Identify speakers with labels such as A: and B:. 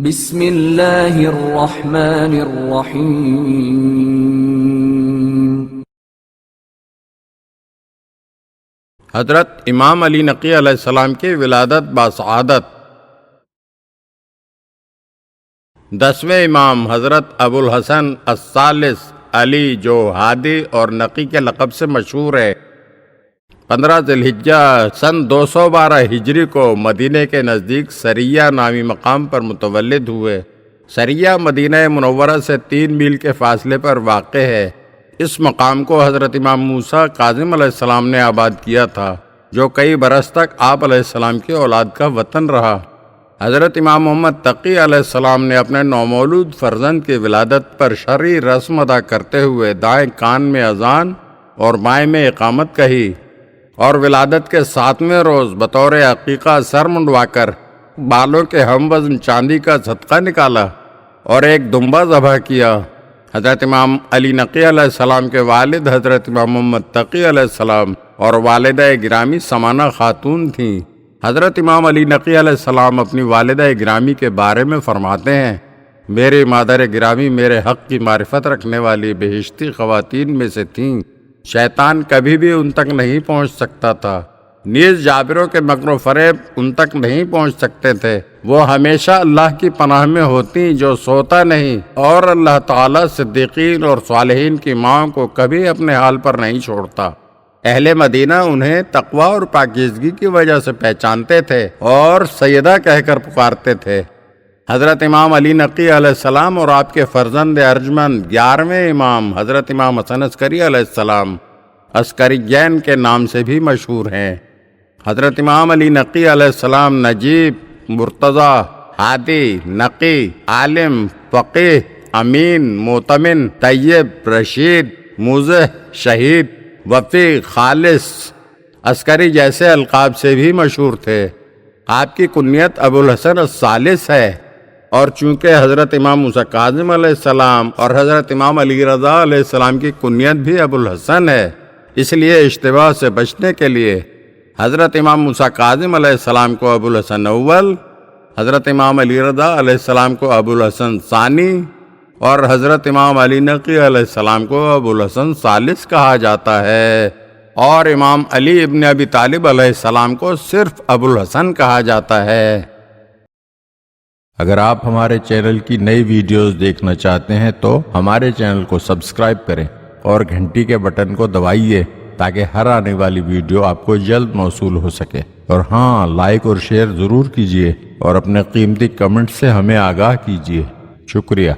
A: بسم اللہ الرحمن الرحیم۔
B: حضرت امام علی نقی علیہ السلام کی ولادت باسعادت۔ 10ویں امام حضرت ابو الحسن الثالث علی جو ہادی اور نقی کے لقب سے مشہور ہے، 15 ذی الحجہ سن 212 ہجری کو مدینہ کے نزدیک سریہ نامی مقام پر متولد ہوئے۔ سریہ مدینہ منورہ سے 3 میل کے فاصلے پر واقع ہے۔ اس مقام کو حضرت امام موسیٰ کاظم علیہ السلام نے آباد کیا تھا، جو کئی برس تک آپ علیہ السلام کی اولاد کا وطن رہا۔ حضرت امام محمد تقی علیہ السلام نے اپنے نومولود فرزند کی ولادت پر شرعی رسم ادا کرتے ہوئے دائیں کان میں اذان اور بائیں میں اقامت کہی، اور ولادت کے 7ویں روز بطور عقیقہ سر منڈوا کر بالوں کے ہم وزن چاندی کا صدقہ نکالا اور ایک دمبا ذبح کیا۔ حضرت امام علی نقی علیہ السلام کے والد حضرت امام محمد تقی علیہ السلام اور والدہ گرامی سمانہ خاتون تھیں۔ حضرت امام علی نقی علیہ السلام اپنی والدہ گرامی کے بارے میں فرماتے ہیں، میری مادر گرامی میرے حق کی معرفت رکھنے والی بہشتی خواتین میں سے تھیں۔ شیطان کبھی بھی ان تک نہیں پہنچ سکتا تھا، نیز جابروں کے مکر و فریب ان تک نہیں پہنچ سکتے تھے۔ وہ ہمیشہ اللہ کی پناہ میں ہوتی جو سوتا نہیں، اور اللہ تعالیٰ صدیقین اور صالحین کی ماں کو کبھی اپنے حال پر نہیں چھوڑتا۔ اہل مدینہ انہیں تقوی اور پاکیزگی کی وجہ سے پہچانتے تھے اور سیدہ کہہ کر پکارتے تھے۔ حضرت امام علی نقی علیہ السلام اور آپ کے فرزند ارجمند 11ویں امام حضرت امام حسن عسکری علیہ السلام عسکریین کے نام سے بھی مشہور ہیں۔ حضرت امام علی نقی علیہ السلام نجیب، مرتضی، ہادی، نقی، عالم، فقیہ، امین، مؤتمن، طیب، رشید، موضح، شہید، وفی، خالص، عسکری جیسے القاب سے بھی مشہور تھے۔ آپ کی کنیت ابو الحسن الثالث ہے، اور چونکہ حضرت امام موسیٰ کاظم علیہ السلام اور حضرت امام علی رضا علیہ السلام کی کنیت بھی ابو الحسن ہے، اس لیے اشتباہ سے بچنے کے لیے حضرت امام موسیٰ کاظم علیہ السلام کو ابو الحسن اول، حضرت امام علی رضا علیہ السلام کو ابو الحسن ثانی اور حضرت امام علی نقی علیہ السلام کو ابو الحسن ثالث کہا جاتا ہے، اور امام علی ابن ابی طالب علیہ السلام کو صرف ابو الحسن کہا جاتا ہے۔
C: اگر آپ ہمارے چینل کی نئی ویڈیوز دیکھنا چاہتے ہیں تو ہمارے چینل کو سبسکرائب کریں اور گھنٹی کے بٹن کو دبائیے تاکہ ہر آنے والی ویڈیو آپ کو جلد موصول ہو سکے۔ اور ہاں، لائک اور شیئر ضرور کیجیے اور اپنے قیمتی کمنٹ سے ہمیں آگاہ کیجیے۔ شکریہ۔